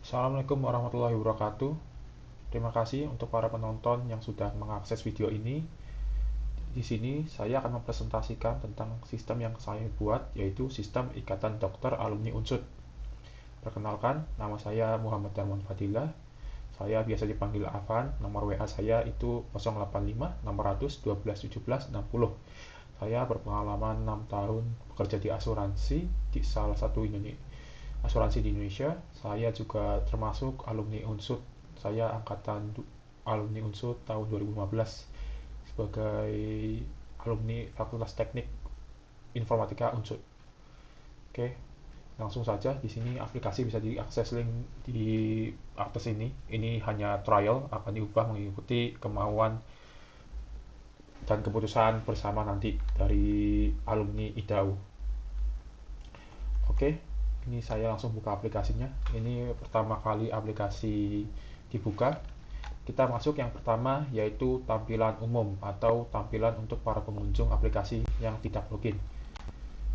Assalamualaikum warahmatullahi wabarakatuh. Terima kasih untuk para penonton yang sudah mengakses video ini. Di sini saya akan mempresentasikan tentang sistem yang saya buat, yaitu sistem ikatan dokter alumni Unsud. Perkenalkan, nama saya Muhammad Darman Fadilah. Saya biasa dipanggil Afan. Nomor WA saya itu 085 600 12 17 60. Saya berpengalaman 6 tahun bekerja di asuransi di salah satu asuransi di Indonesia. Saya juga termasuk alumni Unsud. Saya angkatan alumni Unsud tahun 2015 sebagai alumni Fakultas Teknik Informatika Unsud. Oke, langsung saja. Di sini aplikasi bisa diakses link di atas ini. Ini hanya trial, akan diubah mengikuti kemauan dan keputusan bersama nanti dari alumni IDAU. Oke, ini saya langsung buka aplikasinya. Ini pertama kali aplikasi dibuka. Kita masuk yang pertama, yaitu tampilan umum atau tampilan untuk para pengunjung aplikasi yang tidak login.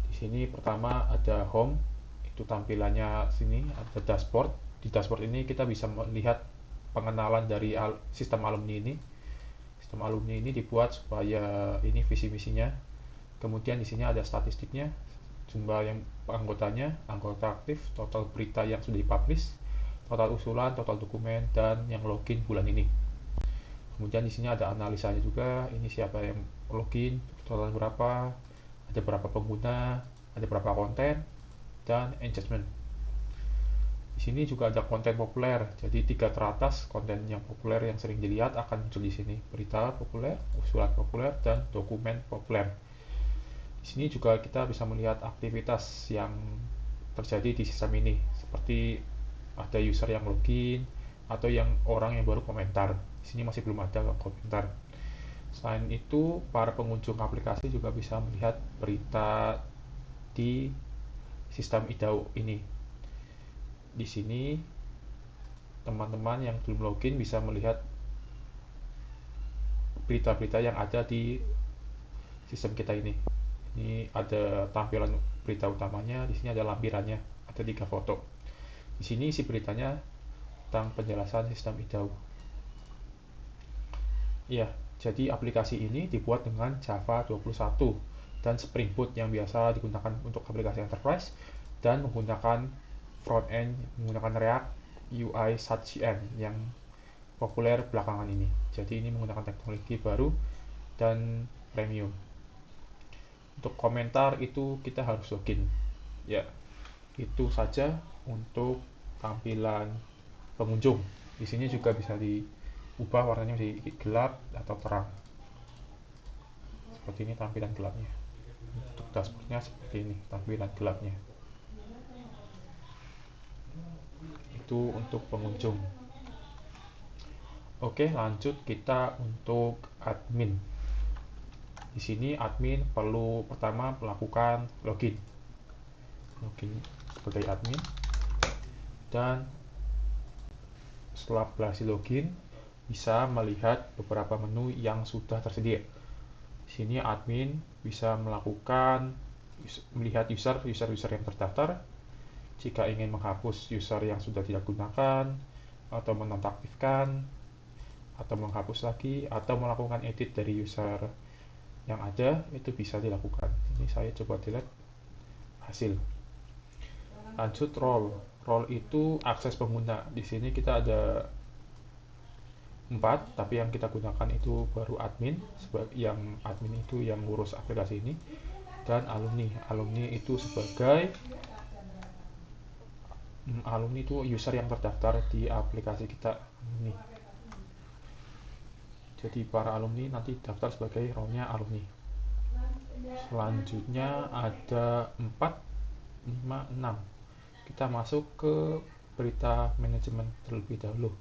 Di sini pertama ada home, itu tampilannya. Sini ada dashboard. Di dashboard ini kita bisa melihat pengenalan dari sistem alumni ini. Sistem alumni ini dibuat supaya ini visi misinya. Kemudian di sini ada statistiknya, jumlah yang anggotanya, anggota aktif, total berita yang sudah dipublish, total usulan, total dokumen, dan yang login bulan ini. Kemudian di sini ada analisanya juga, ini siapa yang login, total berapa, ada berapa pengguna, ada berapa konten, dan engagement. Di sini juga ada konten populer, jadi 3 teratas konten yang populer yang sering dilihat akan muncul di sini. Berita populer, usulan populer, dan dokumen populer. Di sini juga kita bisa melihat aktivitas yang terjadi di sistem ini, seperti ada user yang login atau yang orang yang baru komentar. Di sini masih belum ada komentar. Selain itu, para pengunjung aplikasi juga bisa melihat berita di sistem IDAU ini. Di sini, teman-teman yang belum login bisa melihat berita-berita yang ada di sistem kita ini. Ini ada tampilan berita utamanya, di sini ada lampirannya, ada 3 foto. Di sini isi beritanya tentang penjelasan sistem IDAU. Ya, jadi aplikasi ini dibuat dengan Java 21 dan Spring Boot yang biasa digunakan untuk aplikasi enterprise, dan menggunakan front end menggunakan React UI SAT.CN yang populer belakangan ini. Jadi ini menggunakan teknologi baru dan premium. Untuk komentar itu kita harus login. Ya, itu saja untuk tampilan pengunjung. Di sini juga bisa diubah warnanya menjadi gelap atau terang. Seperti ini tampilan gelapnya. Untuk dashboardnya seperti ini tampilan gelapnya. Itu untuk pengunjung. Oke, lanjut kita untuk admin. Di sini admin perlu pertama melakukan login sebagai admin, dan setelah berhasil login bisa melihat beberapa menu yang sudah tersedia. Di sini admin bisa melihat user yang terdaftar. Jika ingin menghapus user yang sudah tidak gunakan, atau menonaktifkan, atau menghapus lagi, atau melakukan edit dari user yang ada, itu bisa dilakukan. Ini saya coba delete hasil. Lanjut role. Role itu akses pengguna. Di sini kita ada 4, tapi yang kita gunakan itu baru admin. Yang admin itu yang ngurus aplikasi ini, dan alumni. Alumni itu user yang terdaftar di aplikasi kita ini. Jadi para alumni nanti daftar sebagai role-nya alumni. Selanjutnya ada 4, 5, 6. Kita masuk ke berita manajemen terlebih dahulu.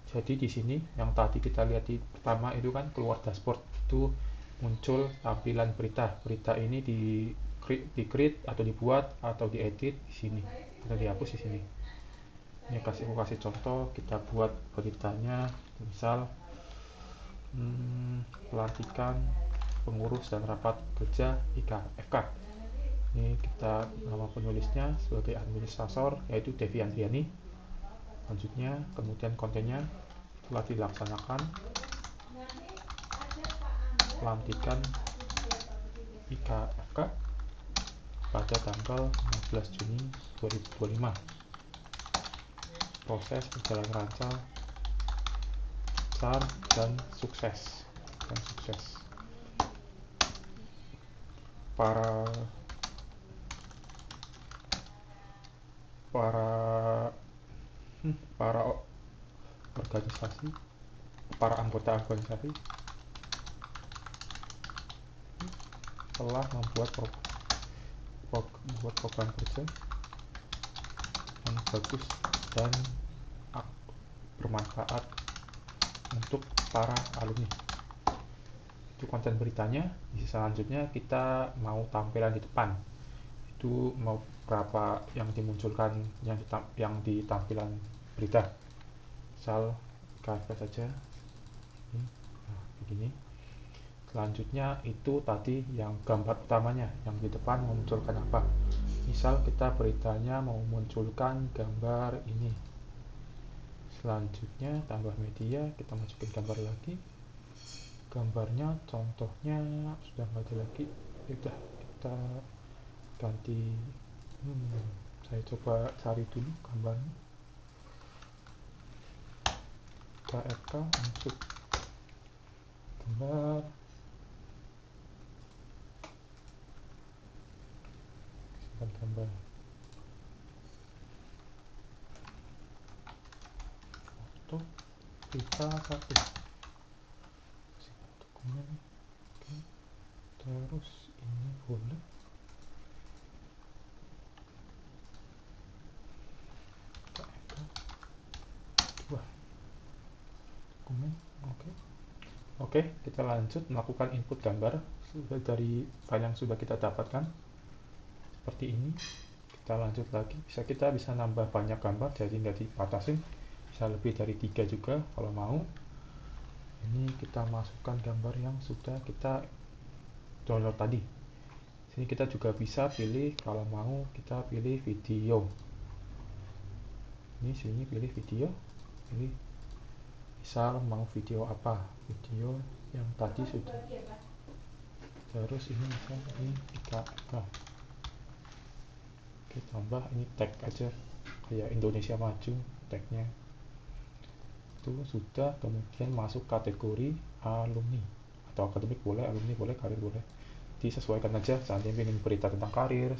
Jadi di sini yang tadi kita lihat di pertama itu kan keluar dashboard, itu muncul tampilan berita. Berita ini di create atau dibuat atau diedit di sini atau dihapus di sini. Ini aku kasih contoh, kita buat beritanya misal pelantikan pengurus dan rapat kerja FK. Ini kita nama penulisnya sebagai administrator yaitu Devi Andriani. Selanjutnya, kemudian kontennya telah dilaksanakan pelantikan IKFK pada tanggal 15 Juni 2025. Proses berjalan lancar dan sukses. Para para para organisasi, para anggota organisasi telah membuat program kerja yang bagus dan bermanfaat untuk para alumni. Itu konten beritanya. Di selanjutnya kita mau tampilan di depan. Itu mau berapa yang dimunculkan yang di tampilan berita. Misal KFK saja. Nah, begini. Selanjutnya itu tadi yang gambar utamanya, yang di depan memunculkan apa. Misal kita beritanya mau memunculkan gambar ini. Selanjutnya tambah media, kita masukin gambar lagi. Gambarnya contohnya sudah nggak ada lagi, udah kita ganti. Saya coba cari dulu gambarnya. KFK masuk gambar, gambar foto kita satu dokumen. Oke. Terus ini boleh KFK 2 dokumen. Oke, kita lanjut melakukan input gambar dari file yang sudah kita dapatkan seperti ini. Kita lanjut lagi, kita bisa nambah banyak gambar, jadi nggak dibatasin, bisa lebih dari 3 juga kalau mau. Ini kita masukkan gambar yang sudah kita download tadi. Sini kita juga bisa pilih, kalau mau kita pilih video. Ini sini pilih video, pilih misal mau video apa, video yang tadi sudah. Terus ini misal ini IKFK. Oke, tambah ini tag aja kayak Indonesia Maju, tagnya itu sudah. Kemudian masuk kategori alumni atau akademik boleh, alumni boleh, karir boleh, disesuaikan aja. Seandainya ingin berita tentang karir,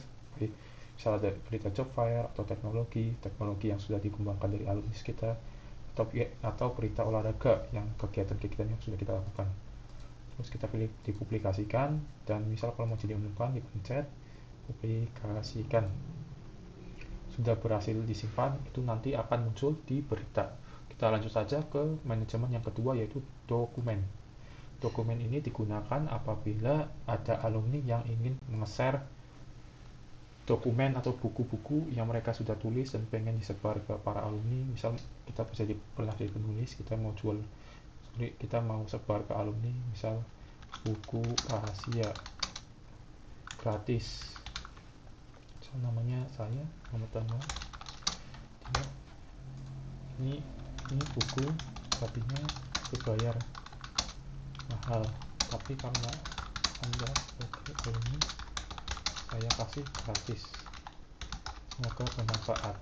misalnya ada berita job fair atau teknologi yang sudah dikembangkan dari alumni kita, atau berita olahraga yang kegiatan-kegiatan yang sudah kita lakukan. Terus kita pilih dipublikasikan, dan misal kalau mau diumumkan dipencet publikasikan. Sudah berhasil disimpan, itu nanti akan muncul di berita. Kita lanjut saja ke manajemen yang kedua, yaitu dokumen. Dokumen ini digunakan apabila ada alumni yang ingin nge-share dokumen atau buku-buku yang mereka sudah tulis dan pengen disebar ke para alumni. Misal kita bisa pernah jadi penulis, kita mau sebar ke alumni, misal buku rahasia gratis, misal namanya saya, nama ini buku tadinya berbayar mahal, tapi karena Anda sebagai alumni saya kasih gratis, semoga bermanfaat.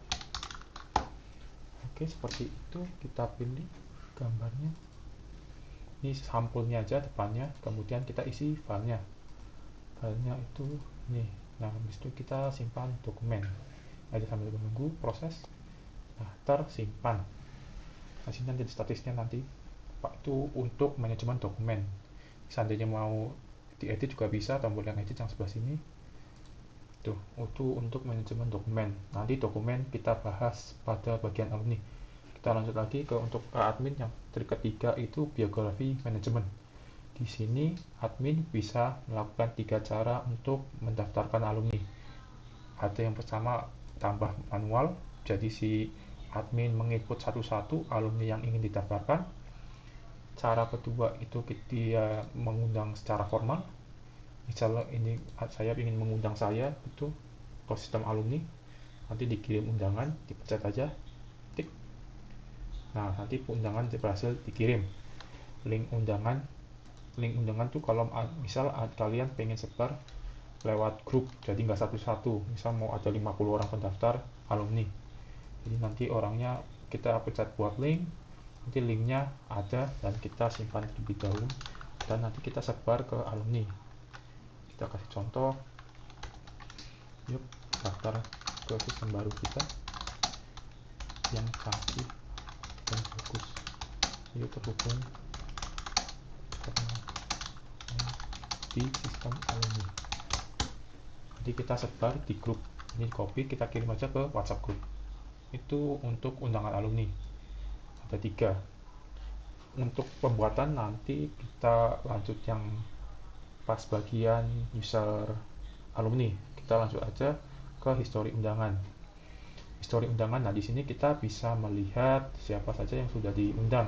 Oke, seperti itu. Kita pilih gambarnya, ini sampulnya aja depannya, kemudian kita isi filenya itu nih. Nah, habis itu kita simpan dokumen aja sambil menunggu proses. Nah, tersimpan. Nah, sini nanti statusnya nanti itu untuk manajemen dokumen. Seandainya mau diedit juga bisa, tombol yang edit yang sebelah sini tuh, itu untuk manajemen dokumen. Nanti dokumen kita bahas pada bagian alumni. Kita lanjut lagi ke untuk admin yang ketiga, itu biografi manajemen. Di sini admin bisa melakukan 3 cara untuk mendaftarkan alumni. Ada yang pertama, tambah manual, jadi si admin menginput satu-satu alumni yang ingin didaftarkan. Cara kedua itu dia mengundang secara formal. Misalnya ini saya ingin mengundang saya itu ke sistem alumni, nanti dikirim undangan, dipencet aja tik. Nah, nanti undangan berhasil dikirim. Link undangan tuh kalau misal kalian pengen sebar lewat grup, jadi nggak satu-satu, misal mau ada 50 orang pendaftar alumni, jadi nanti orangnya kita pencet buat link, nanti linknya ada dan kita simpan terlebih dahulu dan nanti kita sebar ke alumni. Kita kasih contoh, yuk daftar ke sistem baru kita yang canggih dan bagus, yuk terhubung di sistem alumni. Nanti kita sebar di grup, ini copy kita kirim aja ke WhatsApp grup. Itu untuk undangan alumni ada 3. Untuk pembuatan nanti kita lanjut yang pas bagian user alumni, kita lanjut aja ke histori undangan. Nah di sini kita bisa melihat siapa saja yang sudah diundang.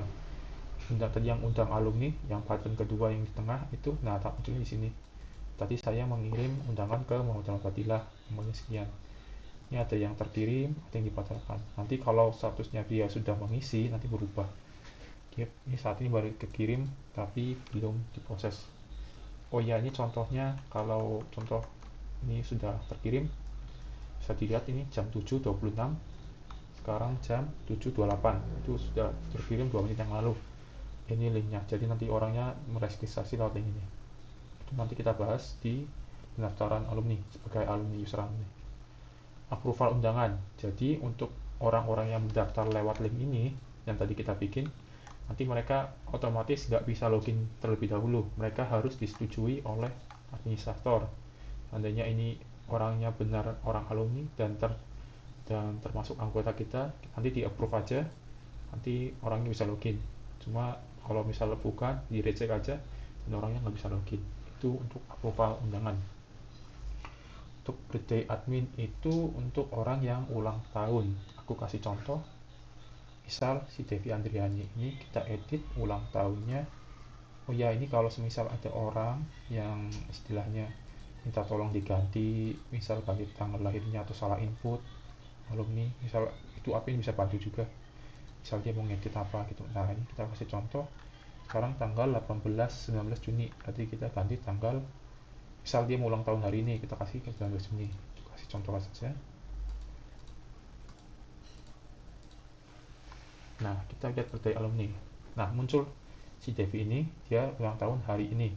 Tadi yang undang alumni, yang button kedua yang di tengah itu, nah tak munculnya di sini. Tadi saya mengirim undangan ke Muhammad Al-Fatilah, nomornya sekian. Ini ada yang terkirim, ada yang dibatalkan. Nanti kalau statusnya dia sudah mengisi, nanti berubah. Ini saat ini baru kekirim, tapi belum diproses. Oh ya, ini contohnya, kalau contoh ini sudah terkirim, bisa dilihat ini jam 7.26, sekarang jam 7.28, itu sudah terkirim 2 menit yang lalu. Ini linknya, jadi nanti orangnya meregistrasi lewat link ini. Itu nanti kita bahas di pendaftaran alumni sebagai alumni user alumni. Approval undangan, jadi untuk orang-orang yang mendaftar lewat link ini yang tadi kita bikin, nanti mereka otomatis nggak bisa login terlebih dahulu, mereka harus disetujui oleh administrator. Seandainya ini orangnya benar orang alumni dan termasuk anggota kita, nanti di approve aja, nanti orangnya bisa login. Cuma kalau misalnya bukan, di reject aja dan orangnya nggak bisa login. Itu untuk approval undangan. Untuk birthday admin itu untuk orang yang ulang tahun. Aku kasih contoh, misal si Devi Andriani ini kita edit ulang tahunnya. Oh ya, ini kalau semisal ada orang yang istilahnya minta tolong diganti, misal ganti tanggal lahirnya atau salah input alumni, misal itu admin bisa bantu juga, misal dia mau ngedit apa gitu. Nah ini kita kasih contoh, sekarang tanggal 18-19 Juni, berarti kita ganti tanggal, misal dia mau ulang tahun hari ini, kita kasih ke 19 Juni. Kasih contoh saja. Nah kita lihat birthday alumni, nah muncul si Devi ini, dia ulang tahun hari ini.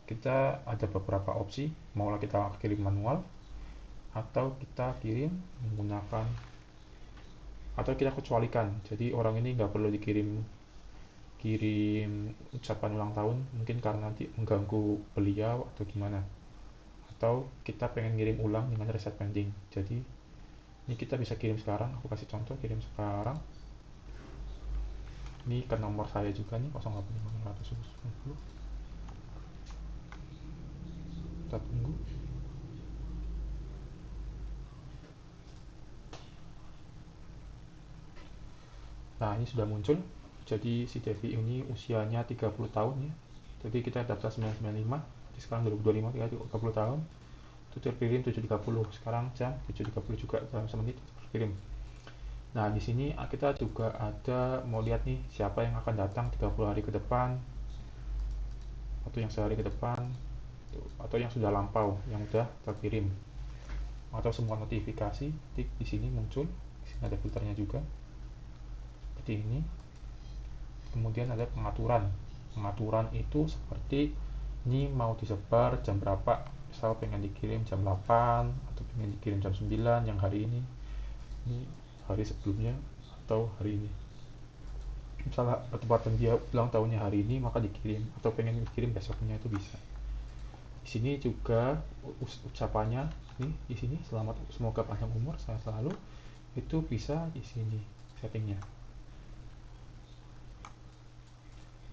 Kita ada beberapa opsi, maulah kita kirim manual atau kita kirim menggunakan, atau kita kecualikan, jadi orang ini nggak perlu kirim ucapan ulang tahun, mungkin karena nanti mengganggu beliau atau gimana, atau kita pengen kirim ulang dengan reset pending. Jadi ini kita bisa kirim sekarang, aku kasih contoh kirim sekarang. Ini ke nomor saya juga nih, 085690. Kita tunggu. Nah ini sudah muncul, jadi si Devi ini usianya 30 tahun ya, jadi kita daftar 995, jadi sekarang 2025, 30 tahun, itu terkirim 7.30, sekarang jam 7.30 juga, dalam semenit terkirim. Nah di sini kita juga ada mau lihat nih siapa yang akan datang 30 hari ke depan, atau yang sehari ke depan, atau yang sudah lampau, yang sudah terkirim, atau semua notifikasi. Di sini muncul, di sini ada filternya juga seperti ini. Kemudian ada pengaturan. Pengaturan itu seperti ini mau disebar jam berapa, misal pengen dikirim jam 8 atau pengen dikirim jam 9 yang hari ini hari sebelumnya atau hari ini. Misalnya bertepatan dia ulang tahunnya hari ini, maka dikirim, atau pengen dikirim besoknya itu bisa. Di sini juga ucapannya nih, di sini selamat, semoga panjang umur, saya selalu, itu bisa di sini settingnya.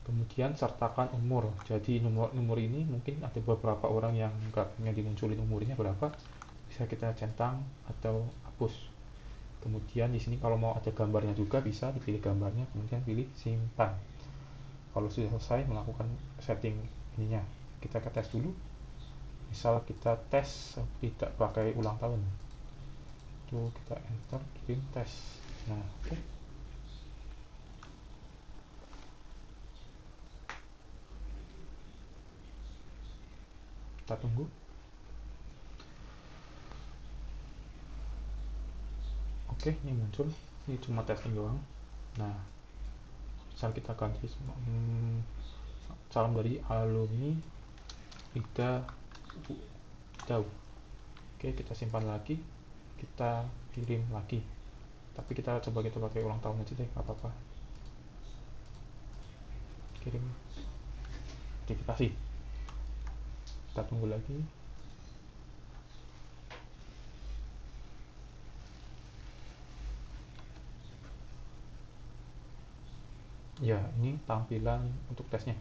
Kemudian sertakan umur, jadi nomor ini mungkin ada beberapa orang yang nggak pengen dimunculin umurnya berapa, bisa kita centang atau hapus. Kemudian di sini kalau mau ada gambarnya juga bisa dipilih gambarnya, kemudian pilih simpan. Kalau sudah selesai melakukan setting ininya, kita ke tes dulu. Misal kita tes tidak pakai ulang tahun, itu kita enter kirim tes. Nah oke. Kita tunggu. Oke, ini muncul. Ini cuma testing doang. Nah, misal kita ganti salam dari alumni Ida Dau. Oke, kita simpan lagi, kita kirim lagi. Tapi kita coba kita pakai ulang tahun aja deh, nggak apa-apa. Kirim notifikasi. Kita tunggu lagi. Ya, ini tampilan untuk tesnya.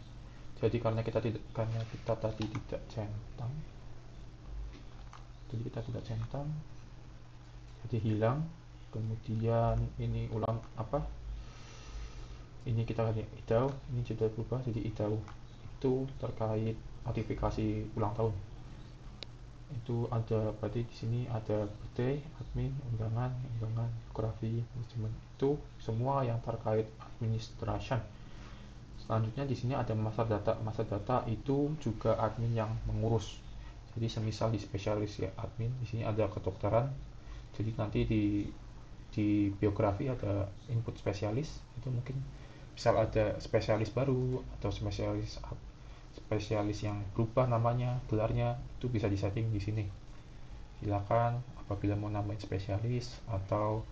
Jadi karena kita tadi tidak centang, jadi hilang. Kemudian ini ulang apa? Ini kita ganti idau, ini sudah berubah jadi idau. Itu terkait notifikasi ulang tahun. Itu ada berarti di sini ada birthday, admin, undangan, biografi, manajemen. Itu semua yang terkait administration. Selanjutnya di sini ada master data. Master data itu juga admin yang mengurus. Jadi semisal di spesialis ya admin, di sini ada kedokteran. Jadi nanti di biografi ada input spesialis, itu mungkin misal ada spesialis baru atau spesialis yang berubah namanya, gelarnya, itu bisa disetting di sini. Silakan apabila mau nambahin spesialis atau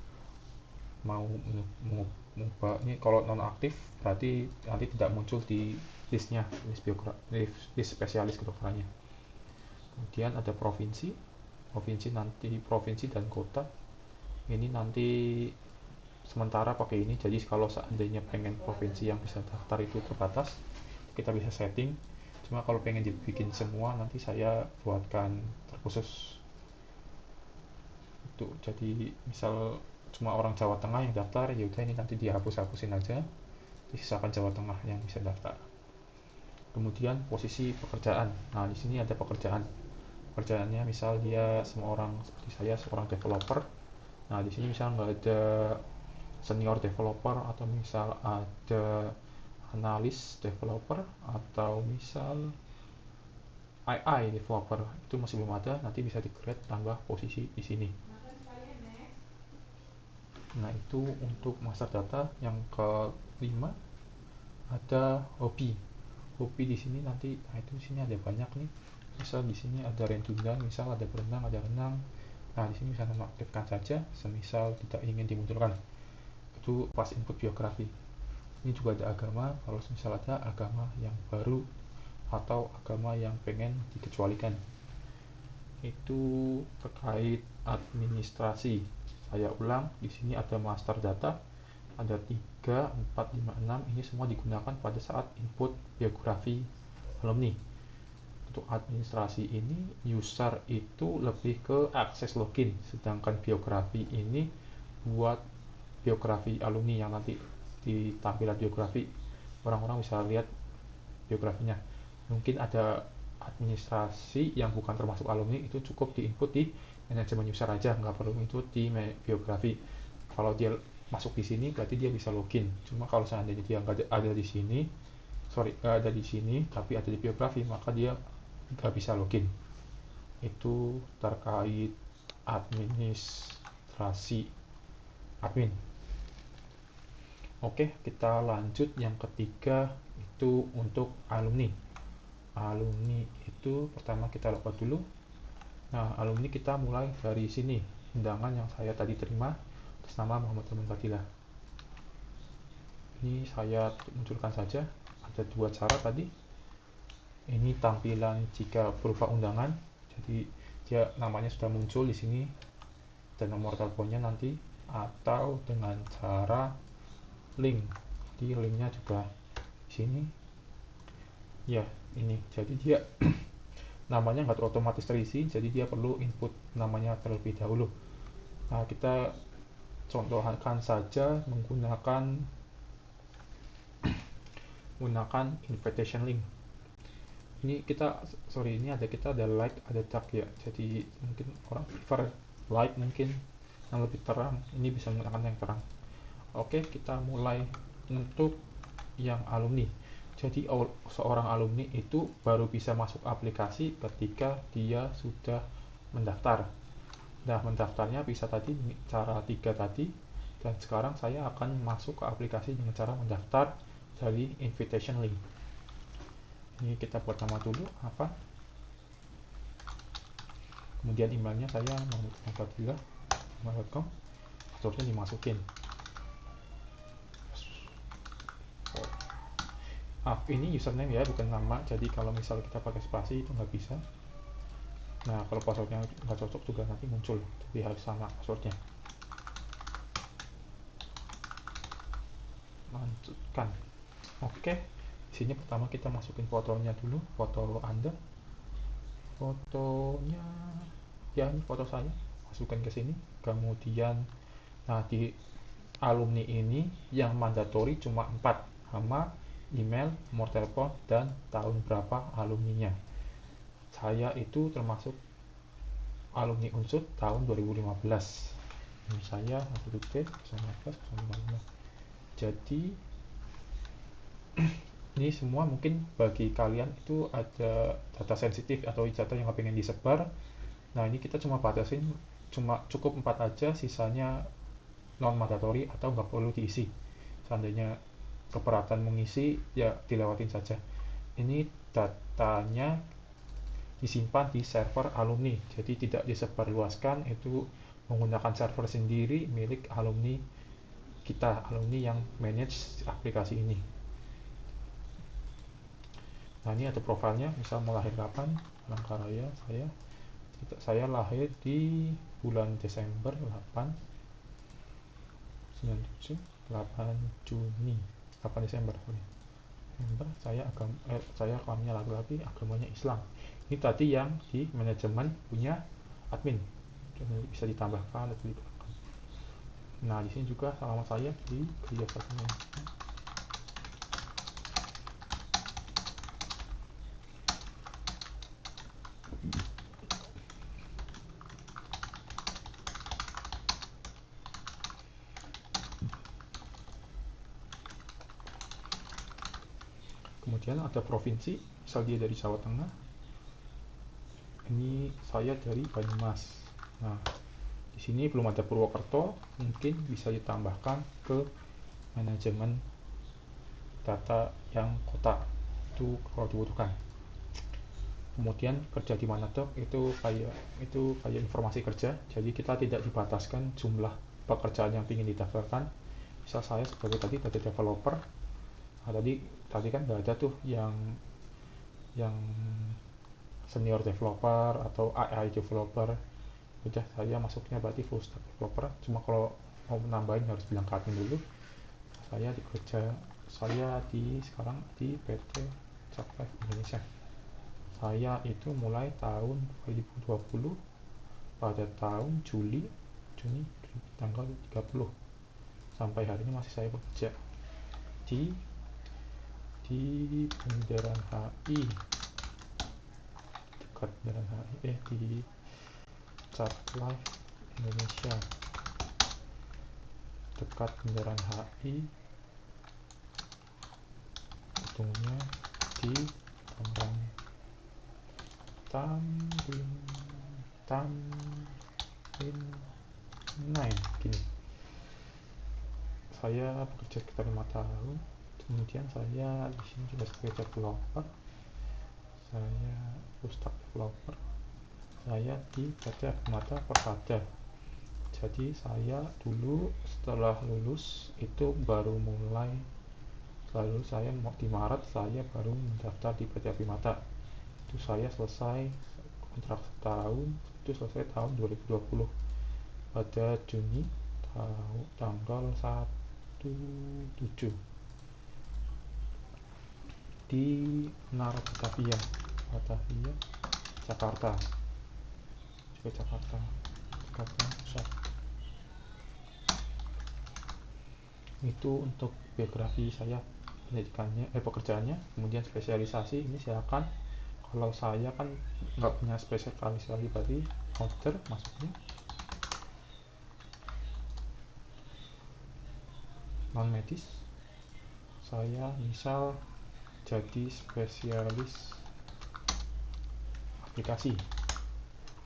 mau mengubah. Ini kalau non aktif berarti nanti tidak muncul di listnya, list spesialis kedokterannya. Kemudian ada provinsi dan kota. Ini nanti sementara pakai ini, jadi kalau seandainya pengen provinsi yang bisa daftar itu terbatas, kita bisa setting. Cuma kalau pengen dibikin semua, nanti saya buatkan terkhusus itu. Jadi misal cuma orang Jawa Tengah yang daftar, ya udah ini nanti dihapus-hapusin aja, disisakan Jawa Tengah yang bisa daftar. Kemudian posisi pekerjaan. Nah, di sini ada pekerjaannya, misal dia semua orang seperti saya seorang developer. Nah, di sini misal nggak ada senior developer, atau misal ada analis developer, atau misal AI developer, itu masih belum ada. Nanti bisa di create tambah posisi di sini. Nah, itu untuk master data. Yang kelima ada hobi. Hobi di sini nanti, nah itu di sini ada banyak nih. Misal di sini ada rentungan, misal ada berenang, ada renang. Nah, di sini bisa nonaktifkan saja, semisal tidak ingin dimunculkan. Itu pas input biografi. Ini juga ada agama, kalau misal ada agama yang baru atau agama yang pengen dikecualikan. Itu terkait administrasi. Saya ulang, di sini ada master data, ada 3, 4, 5, 6. Ini semua digunakan pada saat input biografi alumni. Untuk administrasi ini, user itu lebih ke akses login, sedangkan biografi ini buat biografi alumni yang nanti di tampilan biografi orang-orang bisa lihat biografinya. Mungkin ada administrasi yang bukan termasuk alumni, itu cukup diinput di manajemen user aja, nggak perlu itu di biografi. Kalau dia masuk di sini berarti dia bisa login. Cuma kalau seandainya dia nggak ada di sini, ada di sini tapi ada di biografi, maka dia nggak bisa login. Itu terkait administrasi admin. Oke, kita lanjut yang ketiga, itu untuk alumni. Alumni itu pertama kita dapat dulu. Nah, alumni kita mulai dari sini, undangan yang saya tadi terima atas nama Muhammad Amin Fadilah. Ini saya munculkan saja, ada 2 cara tadi. Ini tampilan jika berupa undangan, jadi dia namanya sudah muncul di sini dan nomor teleponnya nanti, atau dengan cara link. Di linknya juga di sini. Ya, ini. Jadi dia namanya nggak otomatis terisi, jadi dia perlu input namanya terlebih dahulu. Nah, kita contohkan saja menggunakan invitation link. Ini kita ada light, ada dark ya. Jadi mungkin orang prefer light, mungkin yang lebih terang. Ini bisa menggunakan yang terang. Oke, kita mulai untuk yang alumni. Jadi seorang alumni itu baru bisa masuk aplikasi ketika dia sudah mendaftar. Nah, mendaftarnya bisa tadi cara 3 tadi, dan sekarang saya akan masuk ke aplikasi dengan cara mendaftar dari invitation link. Ini kita buat nama dulu apa, kemudian emailnya saya mahmud.fadila@gmail.com, passwordnya dimasukin. Ini username ya, bukan nama, jadi kalau misal kita pakai spasi itu nggak bisa. Nah, kalau passwordnya nggak cocok juga nanti muncul, tapi harus sama passwordnya. Lanjutkan. Oke, di sini pertama kita masukin fotonya dulu, foto Anda. Fotonya, ya ini foto saya, masukkan ke sini. Kemudian, nah di alumni ini yang mandatori cuma 4, nama, email, nomor telepon, dan tahun berapa alumninya. Saya itu termasuk alumni Unsud tahun 2015. Ini saya 1D 015 055. Jadi ini semua mungkin bagi kalian itu ada data sensitif atau data yang pengen disebar. Nah, ini kita cuma batasin, cuma cukup 4 aja, sisanya non mandatory atau nggak perlu diisi. Seandainya keberatan mengisi, ya dilewatin saja. Ini datanya disimpan di server alumni, jadi tidak disebarluaskan, itu menggunakan server sendiri milik alumni kita, alumni yang manage aplikasi ini. Nah, ini ada profilnya, misal mau lahir kapan, Palangkaraya, saya lahir di bulan Desember 97, 8 Juni, 8 Desember, saya kelaminnya laki-laki, agamanya Islam. Ini tadi yang di manajemen punya admin, bisa ditambahkan atau dikurangkan. Nah, di sini juga alamat saya di gereja satunya. Kemudian ada provinsi, misal dia dari Jawa Tengah, ini saya dari Banyumas. Nah, di sini belum ada Purwokerto, mungkin bisa ditambahkan ke manajemen data yang kota itu kalau dibutuhkan. Kemudian kerja di mana dok, itu kayak informasi kerja, jadi kita tidak dibataskan jumlah pekerjaan yang ingin didaftarkan. Misal saya sebagai tadi developer. Nah, tadi kan nggak ada tuh yang senior developer atau AI developer. Udah, saya masuknya berarti full stack developer. Cuma kalau mau nambahin harus bilang ke admin dulu. Saya sekarang di PT Capek Indonesia. Saya itu mulai tahun 2020 pada tahun Juni tanggal 30 sampai hari ini masih saya bekerja di Bundaran HI, dekat Bundaran HI, di Life Indonesia, dekat Bundaran HI, gedungnya di Tamrin 9 gini. Saya bekerja sekitar 5 tahun. Kemudian saya di sini juga sebagai developer. Saya full stack developer. Saya di PT Mata Persada. Jadi saya dulu setelah lulus itu baru mulai, lalu saya di Maret saya baru mendaftar di PT Abimata. Itu saya selesai kontrak setahun, itu selesai tahun 2020 pada Juni tanggal 17 di Menara Batavia, Jakarta Pusat. Itu untuk biografi saya, pekerjaannya. Kemudian spesialisasi ini silakan. Kalau saya kan nggak punya spesialisasi, berarti outer masuknya non medis. Saya misal jadi spesialis aplikasi.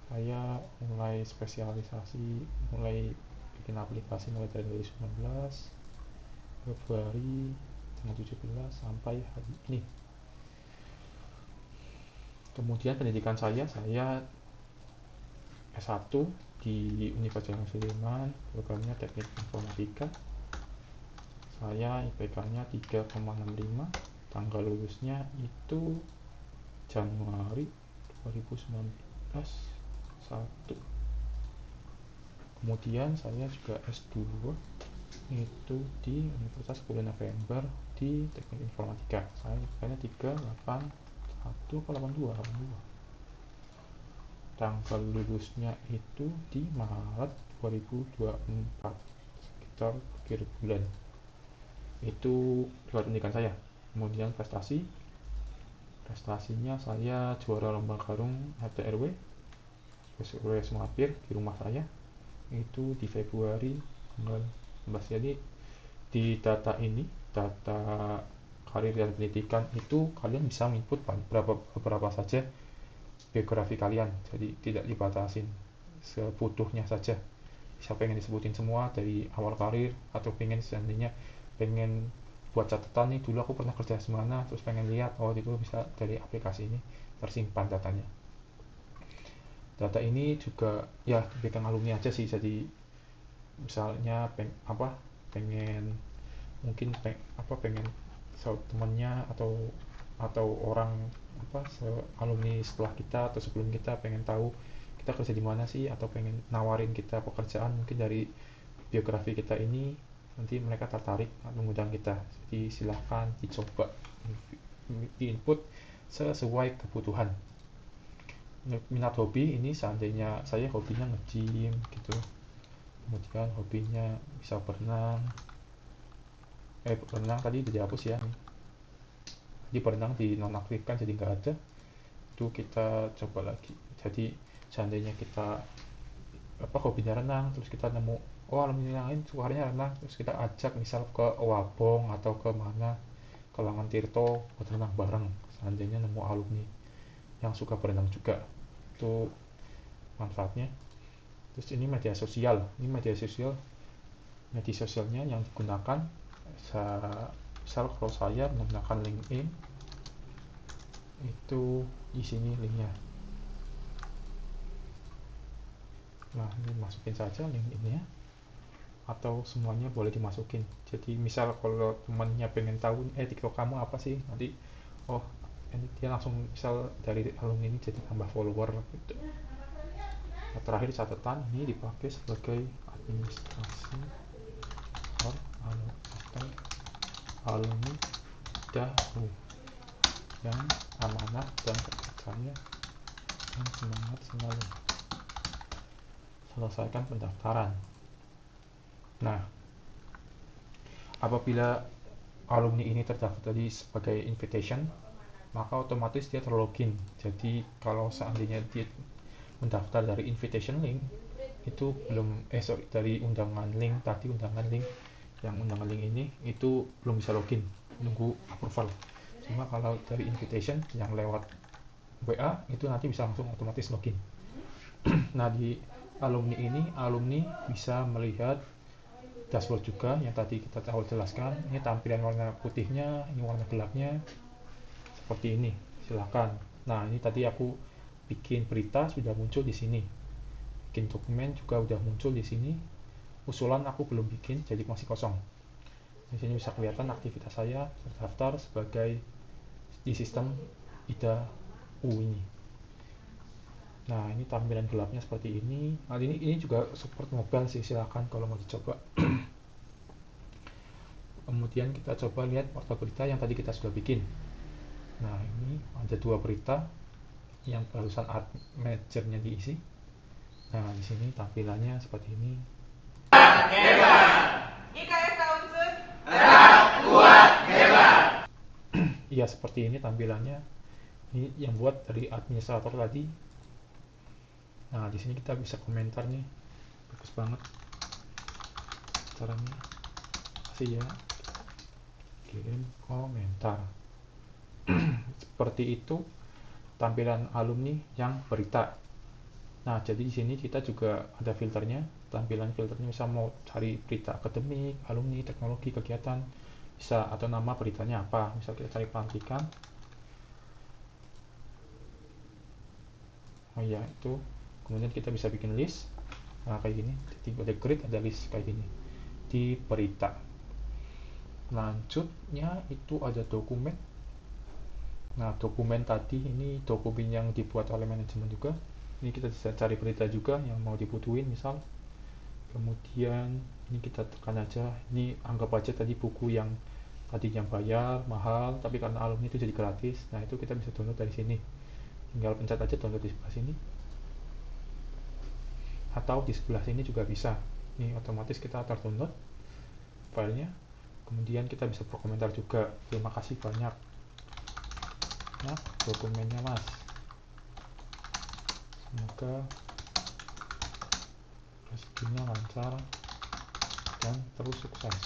Saya mulai spesialisasi, mulai bikin aplikasi mulai dari 2019 Februari tanggal 17 sampai hari ini. Kemudian pendidikan saya S1 di Universitas Sudirman, programnya Teknik Informatika. Saya IPK-nya 3,65, tanggal lulusnya itu Januari 2019 1. Kemudian saya juga S2 itu di Universitas 10 November di Teknik Informatika. Saya IPK-nya 3,81 atau 82. Tanggal lulusnya itu di Maret 2024, sekitar akhir bulan. Itu buat pendidikan saya. Kemudian prestasinya saya juara lomba karung RT RW Semapir di rumah saya itu di Februari tanggal 11. Jadi di data ini, data karir dan pendidikan itu kalian bisa input beberapa saja biografi kalian, jadi tidak dibatasin, sebutuhnya saja. Bisa pengen disebutin semua dari awal karir, atau pengen seandainya pengen buat catatan nih, dulu aku pernah kerja di mana, terus pengen lihat, oh itu bisa dari aplikasi ini tersimpan datanya. Data ini juga ya berikan alumni aja sih, jadi misalnya pengen mungkin pengen temannya atau orang alumni setelah kita atau sebelum kita pengen tahu kita kerja di mana sih, atau pengen nawarin kita pekerjaan mungkin dari biografi kita ini, nanti mereka tertarik mengundang kita. Jadi silahkan dicoba di input sesuai kebutuhan. Minat hobi ini seandainya saya hobinya nge-gym gitu, kemudian hobinya bisa berenang tadi udah dihapus ya nih. Jadi berenang dinonaktifkan jadi nggak ada, itu kita coba lagi. Jadi seandainya kita hobinya renang, terus kita nemu alumni yang lain sukanya renang, terus kita ajak misal ke Wabong atau ke mana, ke Langan Tirto buat renang bareng. Seandainya nemu alumni yang suka berenang juga, itu manfaatnya. Terus ini media sosialnya yang digunakan, misal kalau saya menggunakan LinkedIn, itu di sini linknya. Nah, ini masukin saja LinkedIn-nya, atau semuanya boleh dimasukin. Jadi misal kalau temannya pengen tahu TikTok kamu apa sih, nanti ini dia langsung misal dari alumni ini jadi tambah follower gitu. Nah, terakhir catatan ini dipakai sebagai administrasi alumni dahulu yang amanah dan terpercaya dan semangat selalu selesaikan pendaftaran. Nah, apabila alumni ini terdaftar tadi sebagai invitation, maka otomatis dia terlogin. Jadi kalau seandainya dia mendaftar dari invitation link, itu dari undangan link ini itu belum bisa login, nunggu approval. Cuma kalau dari invitation yang lewat WA itu nanti bisa langsung otomatis login. Nah, di alumni ini, alumni bisa melihat dashboard juga yang tadi kita awal jelaskan. Ini tampilan warna putihnya, ini warna gelapnya seperti ini. Silahkan. Nah, ini tadi aku bikin berita sudah muncul di sini. Bikin dokumen juga udah muncul di sini. Usulan aku belum bikin, jadi masih kosong. Di sini bisa kelihatan aktivitas saya terdaftar sebagai di sistem IDA U ini. Nah, ini tampilan gelapnya seperti ini. Nah, ini juga support mobile sih, silahkan kalau mau dicoba. Kemudian kita coba lihat portal berita yang tadi kita sudah bikin. Nah, ini ada 2 berita yang barusan art manajernya diisi. Nah, di sini tampilannya seperti ini. Iya, seperti ini tampilannya. Ini yang buat dari administrator tadi. Nah, di sini kita bisa komentar nih. Bagus banget caranya. Kasih ya. Kirim komentar. Seperti itu tampilan alumni yang berita. Nah, jadi di sini kita juga ada filternya, tampilan filternya bisa mau cari berita akademik, alumni, teknologi, kegiatan, bisa, atau nama beritanya apa. Misal kita cari pelantikan, oh ya itu, kemudian kita bisa bikin list, nah kayak gini, jadi ada grid, ada list kayak gini, di berita. Lanjutnya itu ada dokumen. Nah, dokumen tadi ini dokumen yang dibuat oleh manajemen juga. Ini kita bisa cari berita juga yang mau dibutuhin misal. Kemudian ini kita tekan aja, ini anggap aja tadi buku yang tadinya bayar mahal tapi karena alumni itu jadi gratis. Nah, itu kita bisa download dari sini, tinggal pencet aja download di sebelah sini atau di sebelah sini juga bisa. Ini otomatis kita terdownload filenya, kemudian kita bisa berkomentar juga, terima kasih banyak ya dokumennya mas, semoga rezekinya lancar dan terus sukses.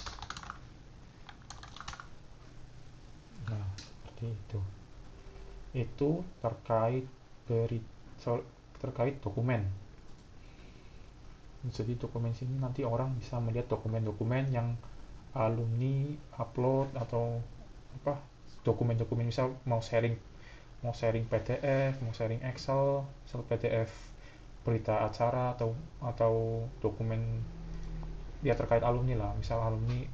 Nah, seperti itu terkait beri terkait dokumen. Jadi dokumen sini nanti orang bisa melihat dokumen-dokumen yang alumni upload, atau apa, dokumen-dokumen misal mau sharing PDF, mau sharing Excel, misal PDF berita acara, atau dokumen ya terkait alumni lah, misal alumni,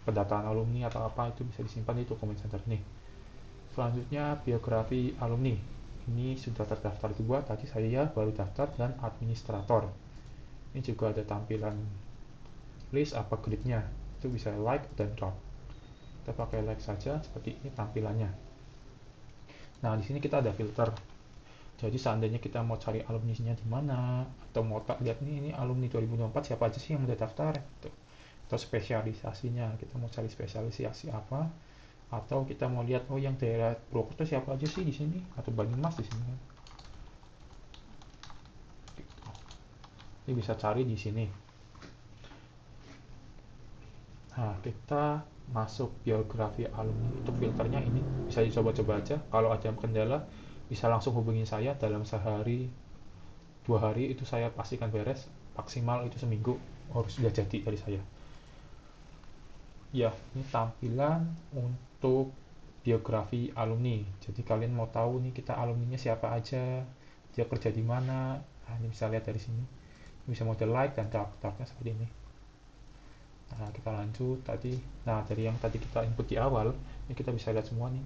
pendataan alumni atau apa, itu bisa disimpan di dokumen center nih. Selanjutnya biografi alumni. Ini sudah terdaftar 2, tadi saya baru daftar, dan administrator. Ini juga ada tampilan list apa gridnya, itu bisa like dan drop. Kita pakai like saja, seperti ini tampilannya. Nah, di sini kita ada filter. Jadi seandainya kita mau cari alumni-nya di mana, atau mau lihat nih ini alumni 2024 siapa aja sih yang udah daftar gitu. Atau spesialisasinya, kita mau cari spesialisasi apa, atau kita mau lihat oh yang daerah Purwokerto siapa aja sih di sini, atau Banyumas di sini. Ini bisa cari di sini. Nah, kita masuk biografi alumni, untuk filternya ini bisa dicoba-coba aja. Kalau ada kendala bisa langsung hubungi saya, dalam sehari 2 hari itu saya pastikan beres, maksimal itu seminggu harus sudah jadi dari saya. Ya, ini tampilan untuk biografi alumni. Jadi kalian mau tahu nih kita alumninya siapa aja, dia kerja di mana. Nah, ini bisa lihat dari sini. Bisa model like dan daftarnya seperti ini. Nah, kita lanjut tadi. Nah, dari yang tadi kita input di awal, ini kita bisa lihat semua nih,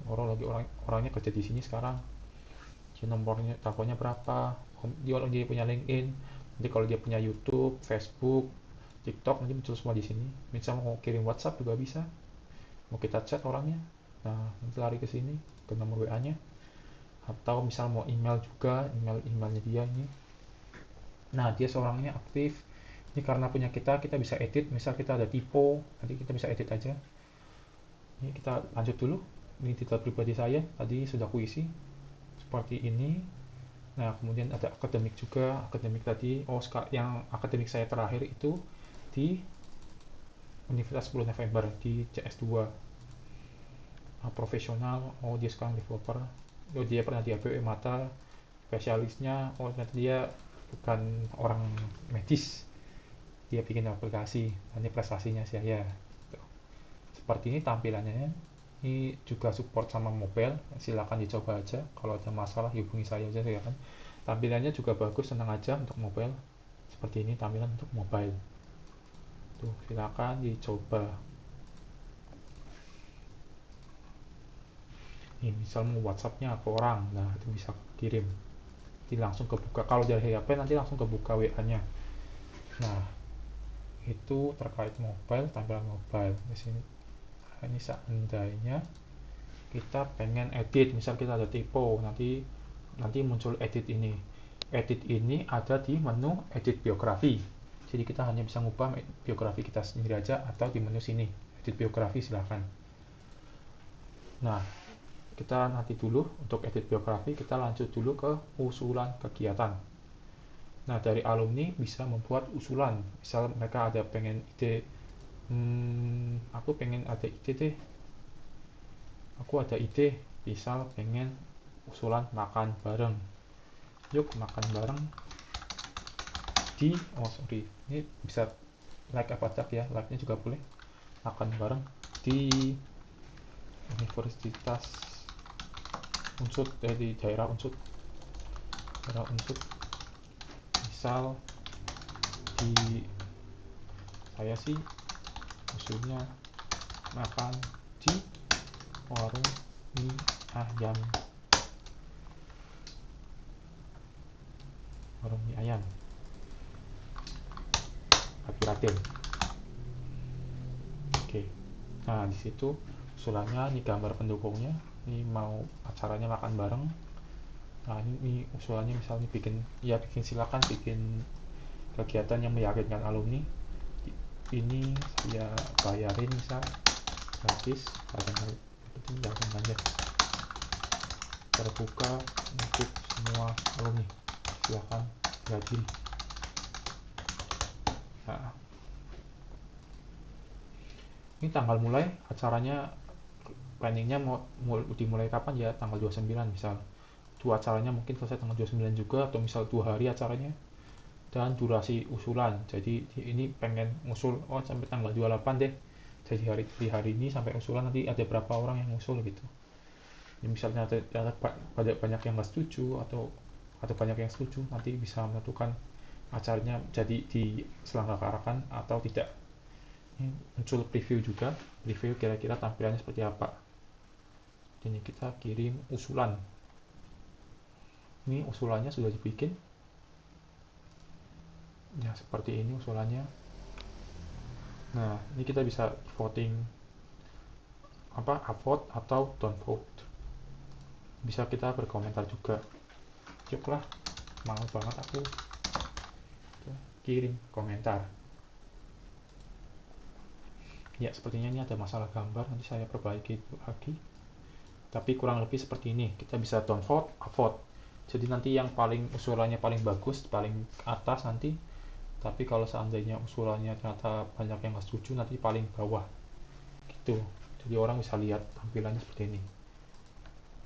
orangnya kerja di sini sekarang. Nomornya, teleponnya berapa. Dia punya LinkedIn. Nanti kalau dia punya YouTube, Facebook, TikTok, nanti muncul semua di sini. Misal mau kirim WhatsApp juga bisa. Mau kita chat orangnya, nah nanti lari ke sini ke nomor WA-nya. Atau misal mau email juga, emailnya dia ini. Nah, dia seorangnya aktif. Ini karena punya kita bisa edit. Misal kita ada typo, nanti kita bisa edit aja. Ini kita lanjut dulu. Ini detail pribadi saya tadi sudah kuisi seperti ini. Nah, kemudian ada akademik juga. Akademik tadi, yang akademik saya terakhir itu di Universitas 10 November di CS2. Profesional, oh dia sekarang developer, oh dia pernah di ABW Mata, spesialisnya, oh ternyata dia bukan orang medis, dia bikin aplikasi, nanti prestasinya saya. Seperti ini tampilannya. Ini juga support sama mobile, silakan dicoba aja, kalau ada masalah hubungi saya aja ya kan. Tampilannya juga bagus, senang aja untuk mobile. Seperti ini tampilan untuk mobile tuh, silakan dicoba. Nih misal mau WhatsAppnya ke orang, nah itu bisa kirim, nanti langsung kebuka. Kalau dari HP nanti langsung kebuka WA-nya. Nah, itu terkait mobile, tampilan mobile di sini. Nah, ini seandainya kita pengen edit, misal kita ada typo, nanti muncul edit ini. Edit ini ada di menu edit biografi. Jadi kita hanya bisa ngubah biografi kita sendiri aja, atau di menu sini edit biografi silahkan. Nah, kita nanti dulu untuk edit biografi, kita lanjut dulu ke usulan kegiatan. Nah, dari alumni bisa membuat usulan. Misal mereka ada pengen ide, aku pengen ada ide deh, aku ada ide, misal pengen usulan makan bareng. Yuk makan bareng di, ini bisa like apa aja ya, like nya juga boleh. Makan bareng di Universitas Unsud, di daerah Unsud, misal di, saya sih usulnya makan di warung mie ayam, Raden. Oke, nah di situ usulannya, ini gambar pendukungnya, ini mau acaranya makan bareng. Nah ini usulannya misalnya bikin silakan bikin kegiatan yang meyakinkan alumni. Ini saya bayarin misal gratis, datang aja, terbuka untuk semua alumni, silakan hadir. Nah, ini tanggal mulai acaranya, planningnya mau dimulai kapan ya, tanggal 29 misal. Itu acaranya mungkin selesai tanggal 29 juga, atau misal 2 hari acaranya. Dan durasi usulan, jadi ini pengen ngusul sampai tanggal 28 deh, jadi hari ini sampai usulan, nanti ada berapa orang yang ngusul gitu. Ini misalnya ada banyak yang nggak setuju, atau ada banyak yang setuju, nanti bisa menentukan acaranya jadi diselenggarakan atau tidak. Ini muncul preview juga, preview kira-kira tampilannya seperti apa. Ini kita kirim usulan. Ini usulannya sudah dibikin ya, seperti ini usulannya. Nah ini kita bisa voting, upvote atau downvote. Bisa kita berkomentar juga. Cuklah, mau banget aku kirim komentar. Ya sepertinya ini ada masalah gambar, nanti saya perbaiki lagi. Tapi kurang lebih seperti ini, kita bisa downvote, upvote. Jadi nanti yang paling usulannya paling bagus, paling atas nanti. Tapi kalau seandainya usulannya ternyata banyak yang nggak setuju, nanti paling bawah gitu. Jadi orang bisa lihat tampilannya seperti ini.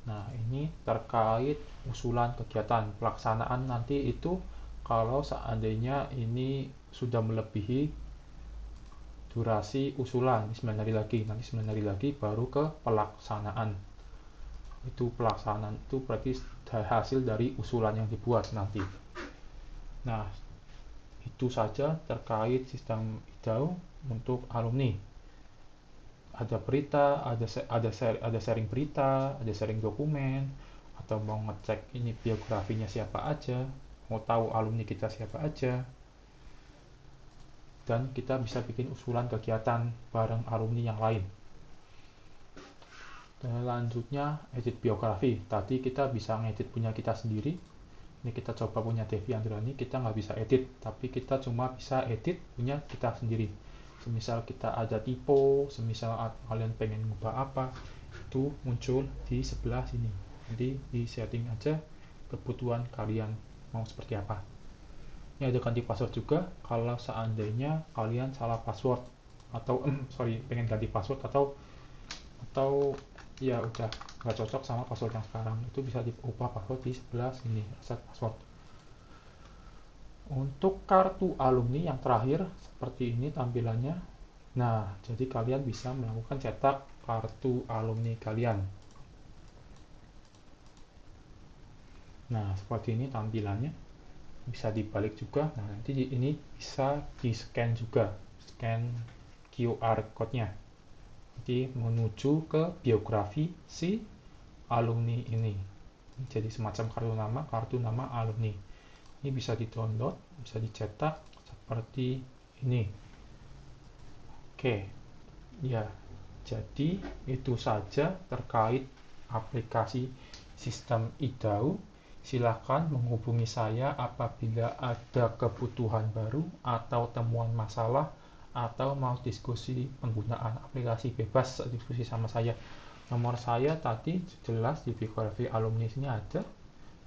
Nah ini terkait usulan kegiatan pelaksanaan nanti itu, kalau seandainya ini sudah melebihi durasi usulan 9 hari lagi, nanti 9 hari lagi baru ke pelaksanaan. Itu pelaksanaan itu berarti hasil dari usulan yang dibuat nanti. Nah itu saja terkait sistem IDAU untuk alumni. Ada berita, ada sharing berita, ada sharing dokumen, atau mau ngecek ini biografinya siapa aja, mau tahu alumni kita siapa aja, dan kita bisa bikin usulan kegiatan bareng alumni yang lain. Dan selanjutnya edit biografi. Tadi kita bisa ngedit punya kita sendiri. Ini kita coba punya Devi Andrani, kita nggak bisa edit, tapi kita cuma bisa edit punya kita sendiri. Semisal kita ada typo, semisal kalian pengen ngubah apa, itu muncul di sebelah sini. Jadi di setting aja kebutuhan kalian mau seperti apa. Ini ada ganti password juga, kalau seandainya kalian salah password atau pengen ganti password atau ya udah nggak cocok sama password yang sekarang, itu bisa diubah password di sebelah sini, reset password. Untuk kartu alumni yang terakhir seperti ini tampilannya. Nah, jadi kalian bisa melakukan cetak kartu alumni kalian. Nah, seperti ini tampilannya. Bisa dibalik juga. Nah, nanti ini bisa di-scan juga. Scan QR code-nya. Jadi menuju ke biografi si alumni ini. Jadi semacam kartu nama alumni. Ini bisa di-download, bisa dicetak seperti ini. Oke, ya, jadi itu saja terkait aplikasi sistem IDAU. Silakan menghubungi saya apabila ada kebutuhan baru atau temuan masalah, atau mau diskusi penggunaan aplikasi, bebas diskusi sama saya. Nomor saya tadi jelas di biografi alumni sini ada,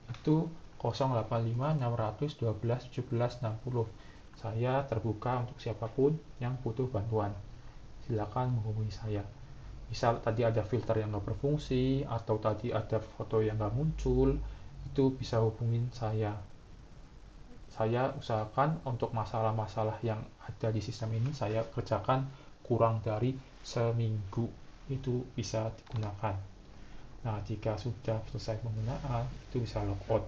itu 085 612 1760. Saya terbuka untuk siapapun yang butuh bantuan. Silakan menghubungi saya. Misal tadi ada filter yang nggak berfungsi, atau tadi ada foto yang nggak muncul, itu bisa hubungin saya. Saya usahakan untuk masalah-masalah yang ada di sistem ini saya kerjakan kurang dari seminggu, itu bisa digunakan. Nah, jika sudah selesai penggunaan, itu bisa logout.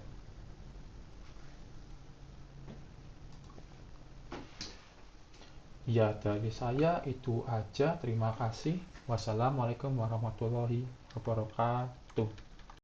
Ya, dari saya itu aja. Terima kasih. Wassalamualaikum warahmatullahi wabarakatuh.